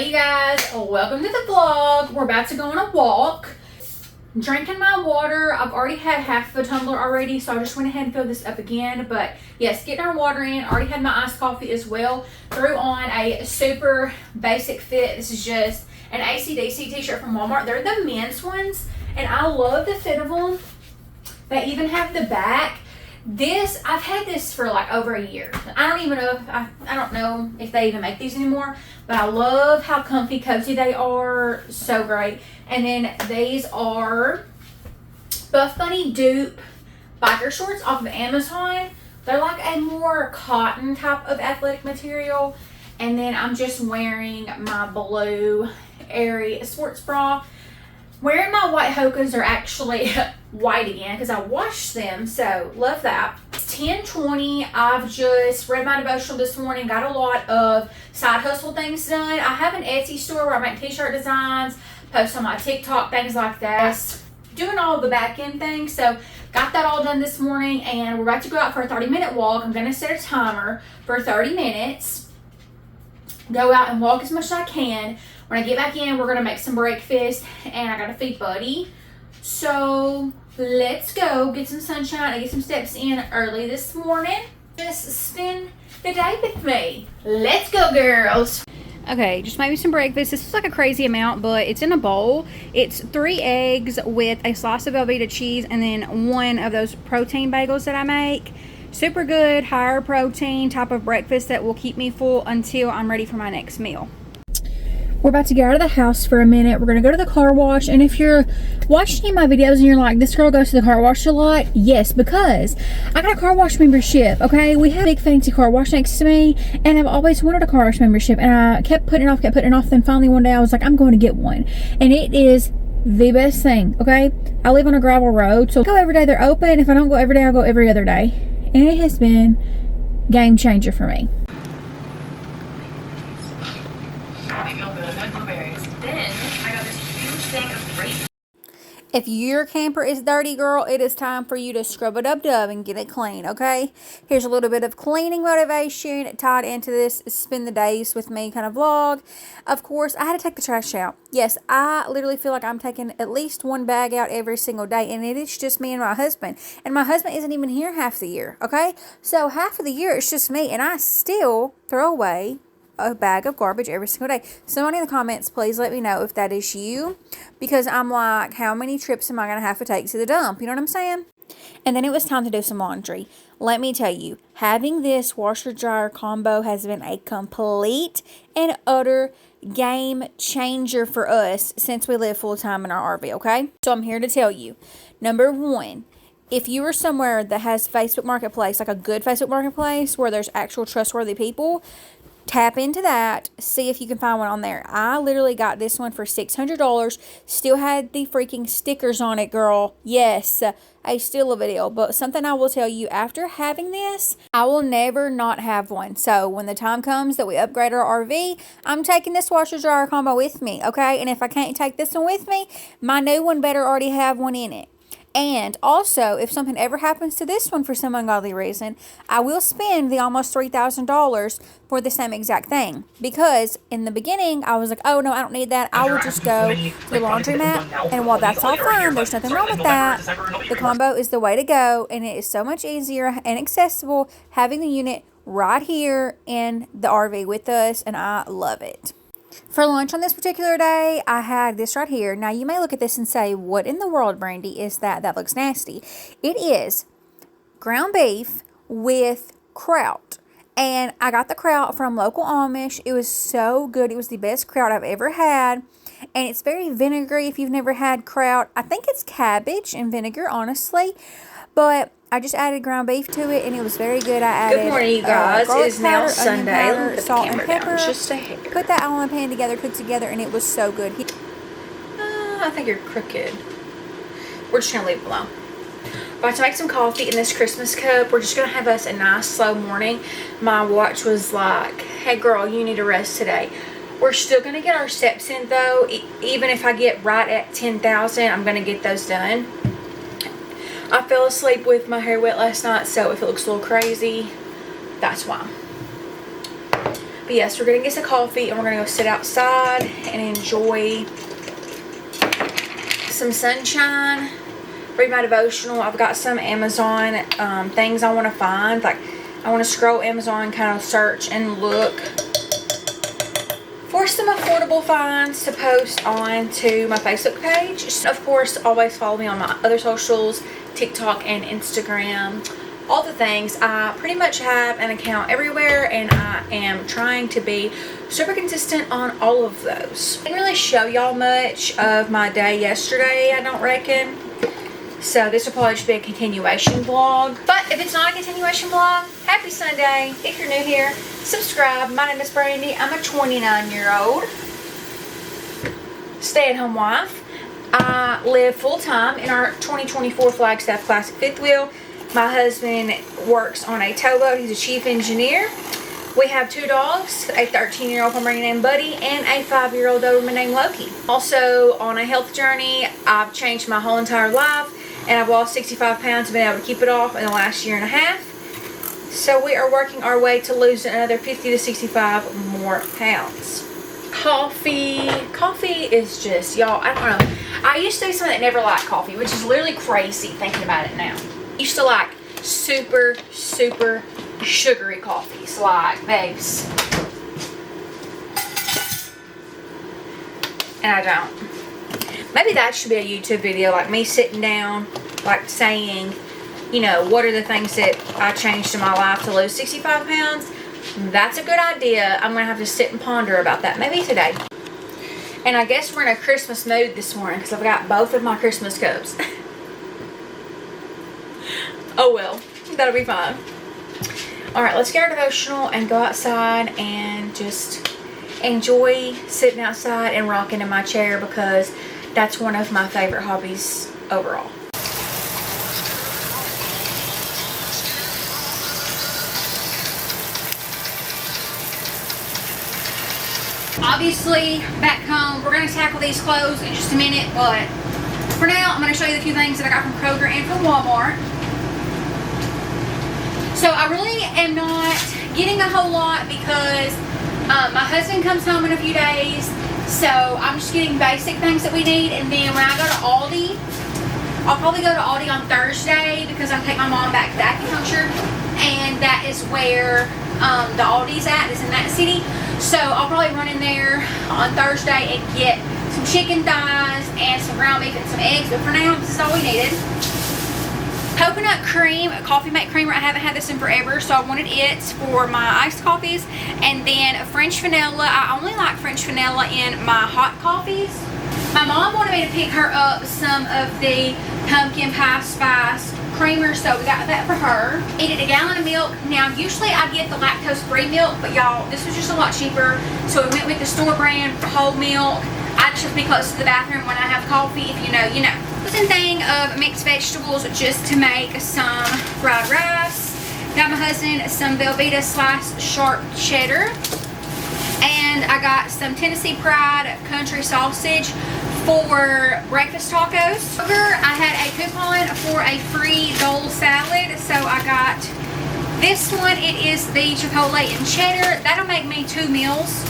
Hey guys, welcome to the vlog. We're about to go on a walk. I'm drinking my water. I've already had half of a tumbler already, so I just went ahead and filled this up again. But yes, getting our water in. Already had my iced coffee as well. Threw on a super basic fit. This is just an AC/DC t-shirt from Walmart. They're the men's ones, and I love the fit of them. They even have the back. I've had this for like over a year. I don't even know I don't know if they even make these anymore, but I love how comfy, cozy they are. So great. And then these are Buff Bunny dupe biker shorts off of Amazon. They're like a more cotton type of athletic material. And then I'm just wearing my blue Aerie sports bra. Wearing my white Hokas are actually white again because I washed them, so love that. It's 10:20. I've just read my devotional this morning, got a lot of side hustle things done. I have an Etsy store where I make t-shirt designs, post on my TikTok, things like that. Doing all the back end things, so got that all done this morning, and we're about to go out for a 30-minute walk. I'm going to set a timer for 30 minutes. Go out and walk as much as I can. When I get back in, we're going to make some breakfast, and I got to feed Buddy. So let's go get some sunshine and get some steps in early this morning. Just spend the day with me. Let's go, girls. Okay, just made me some breakfast. This is like a crazy amount, but it's in a bowl. It's 3 eggs with a slice of Velveeta cheese and then one of those protein bagels that I make. Super good, higher protein type of breakfast that will keep me full until I'm ready for my next meal. We're about to get out of the house for a minute. We're going to go to the car wash. And if you're watching any of my videos and you're like, this girl goes to the car wash a lot, yes, because I got a car wash membership, okay? We have a big fancy car wash next to me, and I've always wanted a car wash membership, and I kept putting it off. Then finally one day I was like, I'm going to get one. And it is the best thing, okay? I live on a gravel road, so I go every day. They're open. If I don't go every day, I'll go every other day. And it has been game changer for me. If your camper is dirty, girl, it is time for you to scrub it up and get it clean, okay? Here's a little bit of cleaning motivation tied into this spend the days with me kind of vlog. Of course, I had to take the trash out. Yes, I literally feel like I'm taking at least one bag out every single day, and it is just me and my husband. And my husband isn't even here half the year, okay? So half of the year, it's just me, and I still throw away a bag of garbage every single day. Somebody in the comments, please let me know if that is you, because I'm like, how many trips am I gonna have to take to the dump? You know what I'm saying? And then it was time to do some laundry. Let me tell you, having this washer dryer combo has been a complete and utter game changer for us since we live full time in our RV, okay? So I'm here to tell you, number one, if you are somewhere that has Facebook Marketplace, like a good Facebook Marketplace where there's actual trustworthy people, tap into that, see if you can find one on there. I literally got this one for $600. Still had the freaking stickers on it, girl. Yes, a steal of a deal. But something I will tell you, after having this, I will never not have one. So when the time comes that we upgrade our RV, I'm taking this washer dryer combo with me, okay? And if I can't take this one with me, my new one better already have one in it. And also, if something ever happens to this one for some ungodly reason, I will spend the almost $3,000 for the same exact thing. Because in the beginning, I was like, oh no, I don't need that. I will just go to the laundromat. And while that's all fine, there's nothing wrong with that. The combo is the way to go. And it is so much easier and accessible having the unit right here in the RV with us. And I love it. For lunch on this particular day, I had this right here. Now, you may look at this and say, what in the world, Brandi, is that? That looks nasty. It is ground beef with kraut. And I got the kraut from local Amish. It was so good. It was the best kraut I've ever had. And it's very vinegary if you've never had kraut. I think it's cabbage and vinegar, honestly. But I just added ground beef to it, and it was very good. I added good morning, you guys. It is now powder, Sunday. powder, Put salt, the and camera pepper. down just a hair. Put that all in a pan together, cooked together, and it was so good. I think you're crooked. We're just going to leave it alone. About to make some coffee in this Christmas cup. We're just going to have us a nice, slow morning. My watch was like, hey, girl, you need to rest today. We're still going to get our steps in, though. Even if I get right at 10,000, I'm going to get those done. I fell asleep with my hair wet last night, so if it looks a little crazy, that's why. But yes, we're gonna get some coffee and we're gonna go sit outside and enjoy some sunshine, read my devotional. I've got some Amazon things I want to find. Like, I want to scroll Amazon, kind of search and look for some affordable finds to post on to my Facebook page. Of course, always follow me on my other socials, TikTok and Instagram, all the things. I pretty much have an account everywhere, and I am trying to be super consistent on all of those. I didn't really show y'all much of my day yesterday, I don't reckon. So this will probably just be a continuation vlog. But if it's not a continuation vlog, happy Sunday. If you're new here, subscribe. My name is Brandi. I'm a 29-year-old stay-at-home wife. I live full-time in our 2024 Flagstaff Classic fifth wheel. My husband works on a towboat. He's a chief engineer. We have 2 dogs, a 13-year-old Pomeranian named Buddy and a 5-year-old Doberman named Loki. Also on a health journey. I've changed my whole entire life, and I've lost 65 pounds and been able to keep it off in the last year and a half. So we are working our way to lose another 50 to 65 more pounds. Coffee is just, y'all, I don't know. I used to be someone that never liked coffee, which is literally crazy thinking about it now. I used to like super sugary coffees, like babes. And I don't. Maybe that should be a YouTube video, like me sitting down, like saying, you know, what are the things that I changed in my life to lose 65 pounds? That's a good idea. I'm going to have to sit and ponder about that maybe today. And I guess we're in a Christmas mood this morning because I've got both of my Christmas cups. Oh well, that'll be fine. Alright, let's get our devotional and go outside and just enjoy sitting outside and rocking in my chair, because that's one of my favorite hobbies overall. Obviously, back home, we're going to tackle these clothes in just a minute, but for now, I'm going to show you the few things that I got from Kroger and from Walmart. So I really am not getting a whole lot because my husband comes home in a few days, so I'm just getting basic things that we need. And then when I go to Aldi, I'll probably go to Aldi on Thursday because I take my mom back to acupuncture, and that is where the Aldi's at, is in that city. So I'll probably run in there on Thursday and get some chicken thighs and some ground beef and some eggs. But for now, this is all we needed. Coconut cream, coffee mate creamer. I haven't had this in forever, so I wanted it for my iced coffees. And then French vanilla. I only like French vanilla in my hot coffees. My mom wanted me to pick her up some of the pumpkin pie spice creamer, so we got that for her. Needed a gallon of milk. Now, usually I get the lactose-free milk, but y'all, this was just a lot cheaper, so we went with the store brand whole milk. I just have to be close to the bathroom when I have coffee. If you know, you know. One thing of mixed vegetables just to make some fried rice. Got my husband some Velveeta sliced sharp cheddar. And I got some Tennessee Pride country sausage for breakfast tacos. I had a coupon for a free dole salad, so I got this one. It is the chipotle and cheddar. That'll make me 2 meals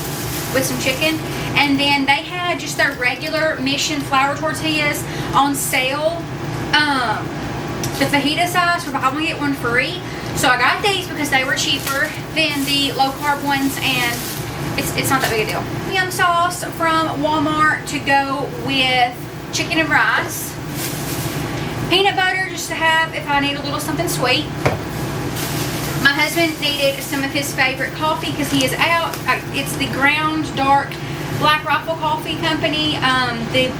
with some chicken. And then they had just their regular Mission flour tortillas on sale. The fajita size for buy one get one free. So I got these because they were cheaper than the low carb ones, and it's not that big a deal. Yum sauce from Walmart to go with chicken and rice. Peanut butter just to have if I need a little something sweet. My husband needed some of his favorite coffee because he is out. It's the Ground Dark Black Rifle Coffee Company. The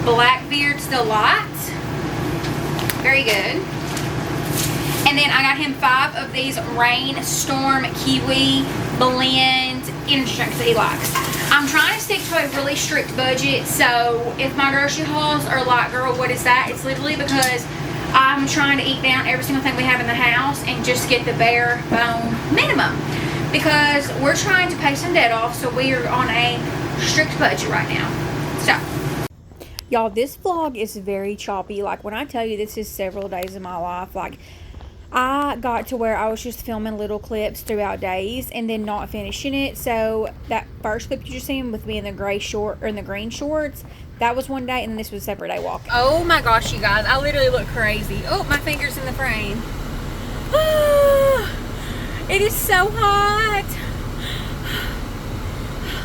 Blackbeard's Delight. Very good. And then I got him 5 of these Rain Storm Kiwi Blend energy drinks that he likes. I'm trying to stick to a really strict budget, so if my grocery hauls are like, girl, what is that? It's literally because I'm trying to eat down every single thing we have in the house and just get the bare bone minimum, because we're trying to pay some debt off, so we are on a strict budget right now. So y'all, this vlog is very choppy. Like, when I tell you this is several days of my life, like, I got to where I was just filming little clips throughout days and then not finishing it. So that first clip you just seen with me in the gray short or in the green shorts, that was one day, and then this was a separate day walk. Oh my gosh, you guys, I literally look crazy. Oh, my finger's in the frame. It is so hot.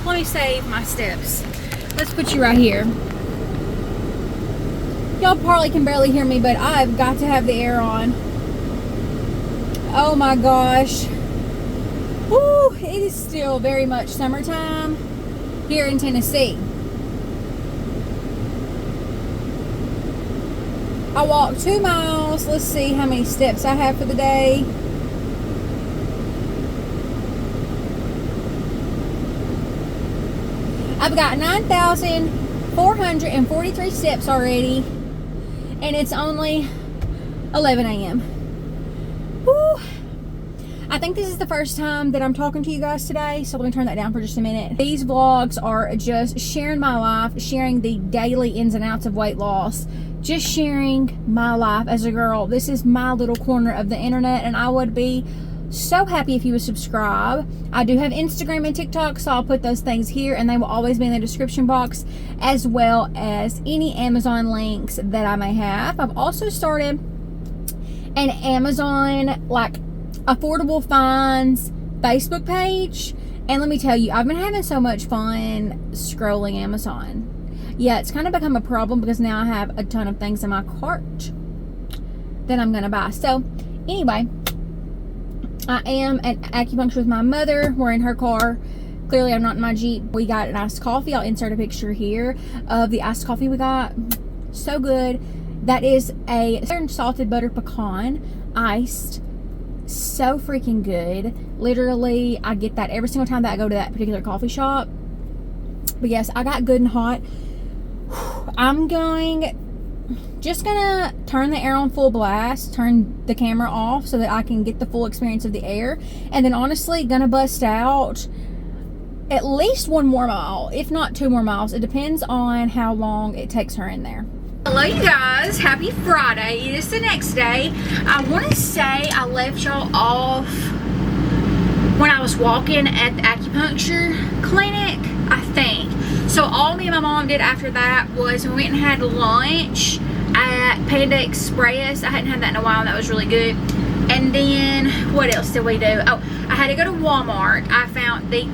Let me save my steps. Let's put you right here. Y'all probably can barely hear me, but I've got to have the air on. Oh my gosh. Woo, it is still very much summertime here in Tennessee. I walked 2 miles. Let's see how many steps I have for the day. I've got 9,443 steps already, and it's only 11 a.m. Woo. I think this is the first time that I'm talking to you guys today, so let me turn that down for just a minute. These vlogs are just sharing my life, sharing the daily ins and outs of weight loss, just sharing my life as a girl. This is my little corner of the internet, and I would be so happy if you would subscribe. I do have Instagram and TikTok, so I'll put those things here, and they will always be in the description box, as well as any Amazon links that I may have. I've also started an Amazon affordable finds Facebook page, and let me tell you, I've been having so much fun scrolling Amazon. Yeah, it's kind of become a problem because now I have a ton of things in my cart that I'm gonna buy. So anyway, I am at acupuncture with my mother. We're in her car. Clearly I'm not in my Jeep. We got an iced coffee. I'll insert a picture here of the iced coffee we got. So good. That is a salted butter pecan iced. So freaking good. Literally, I get that every single time that I go to that particular coffee shop. But yes, I got good and hot. I'm just gonna turn the air on full blast, turn the camera off so that I can get the full experience of the air, and then honestly gonna bust out at least 1 more mile, if not 2 more miles. It depends on how long it takes her in there. Hello you guys, happy Friday. It is the next day. I want to say I left y'all off when I was walking at the acupuncture clinic, I think. So all me and my mom did after that was we went and had lunch at Panda Express. I hadn't had that in a while, and that was really good. And then what else did we do? Oh, I had to go to Walmart. I found the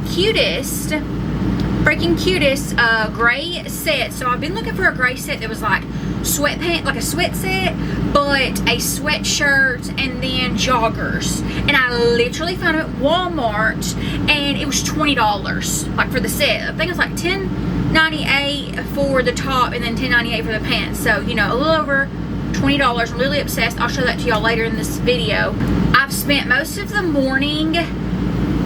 freaking cutest gray set. So I've been looking for a gray set that was like sweatpants, like a sweat set, but a sweatshirt and then joggers. And I literally found it at Walmart, and it was $20 like for the set. I think it was like $10.98 for the top and then $10.98 for the pants. So, you know, a little over $20. I'm really obsessed. I'll show that to y'all later in this video. I've spent most of the morning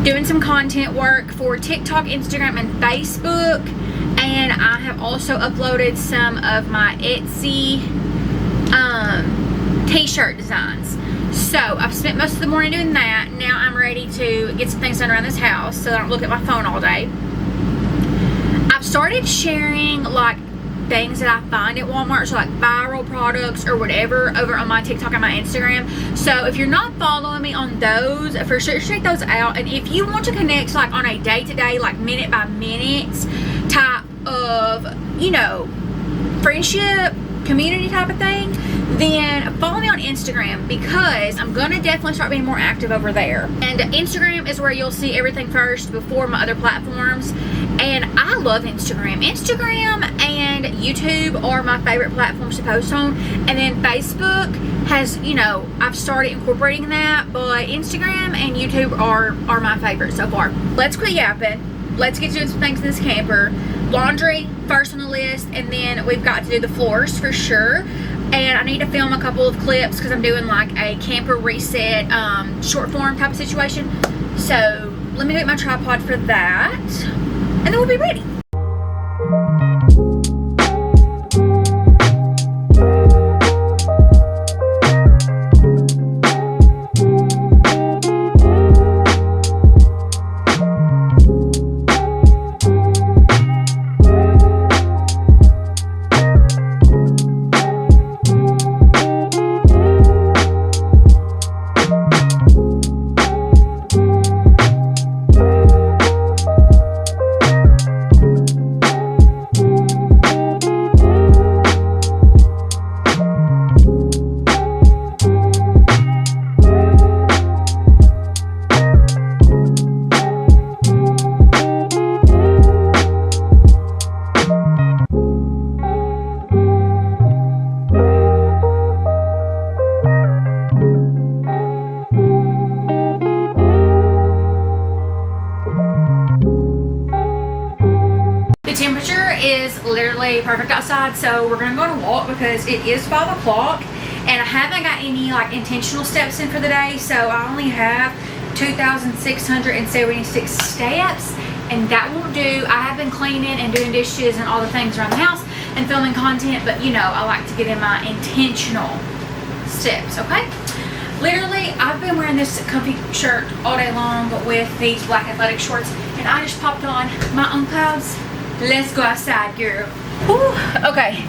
doing some content work for TikTok, Instagram, and Facebook, and I have also uploaded some of my Etsy t-shirt designs. So I've spent most of the morning doing that. Now I'm ready to get some things done around this house so that I don't look at my phone all day. I've started sharing like things that I find at Walmart, so like viral products or whatever, over on my TikTok and my Instagram. So if you're not following me on those, for sure check those out. And if you want to connect like on a day-to-day, like minute by minute type of, you know, friendship, community type of thing, then follow me on Instagram, because I'm gonna definitely start being more active over there. And Instagram is where you'll see everything first before my other platforms. And I love Instagram. Instagram and YouTube are my favorite platforms to post on. And then Facebook has, you know, I've started incorporating that, but Instagram and YouTube are my favorite so far. Let's quit yapping. Let's get doing some things in this camper. Laundry first on the list, and then we've got to do the floors for sure. And I need to film a couple of clips because I'm doing like a camper reset short form type of situation. So let me get my tripod for that, and then we'll be ready. is literally perfect outside, so we're gonna go on a walk because it is 5 o'clock and I haven't got any like intentional steps in for the day, so I only have 2,676 steps, and that won't do. I have been cleaning and doing dishes and all the things around the house and filming content, but you know, I like to get in my intentional steps, okay? Literally, I've been wearing this comfy shirt all day long with these black athletic shorts, and I just popped on my own clothes. Let's go outside, girl. Whew. Okay,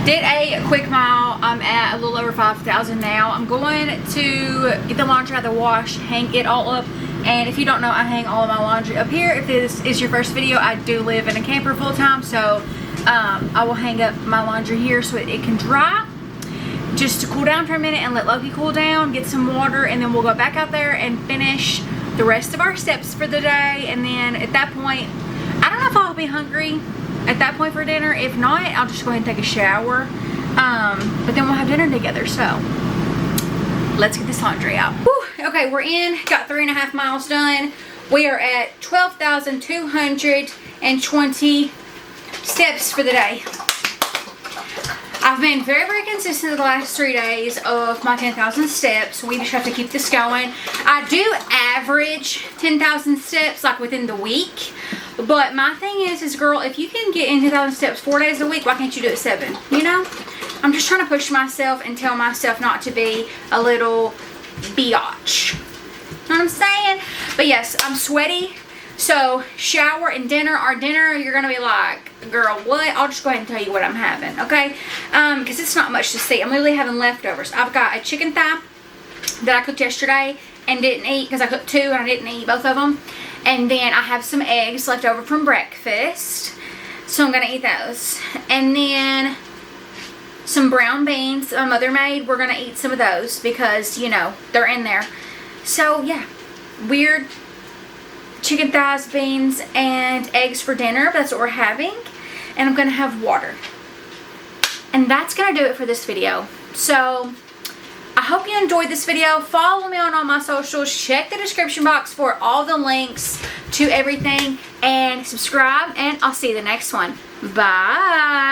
did a quick mile. I'm at a little over 5,000 now. I'm going to get the laundry out of the wash, hang it all up, and if you don't know, I hang all of my laundry up here. If this is your first video, I do live in a camper full time, so I will hang up my laundry here so it can dry, just to cool down for a minute and let Loki cool down, get some water, and then we'll go back out there and finish the rest of our steps for the day. And then at that point, I don't know if I'll be hungry at that point for dinner. If not, I'll just go ahead and take a shower, but then we'll have dinner together. So let's get this laundry out. Whew. Okay, we're in, got 3.5 miles done. We are at 12,220 steps for the day. I've been very, very consistent the last 3 days of my 10,000 steps. We just have to keep this going. I do average 10,000 steps like within the week. But my thing is girl, if you can get in 10,000 steps 4 days a week, why can't you do it 7? You know? I'm just trying to push myself and tell myself not to be a little biatch. You know what I'm saying? But yes, I'm sweaty. So shower and dinner. Our dinner, you're going to be like, girl, what? I'll just go ahead and tell you what I'm having, okay? Because it's not much to see. I'm literally having leftovers. I've got a chicken thigh that I cooked yesterday and didn't eat because I cooked 2 and I didn't eat both of them. And then I have some eggs left over from breakfast, so I'm going to eat those. And then some brown beans my mother made. We're going to eat some of those because, you know, they're in there. So, yeah, weird chicken thighs, beans, and eggs for dinner. That's what we're having. And I'm going to have water. And that's going to do it for this video. So I hope you enjoyed this video. Follow me on all my socials. Check the description box for all the links to everything. And subscribe. And I'll see you in the next one. Bye.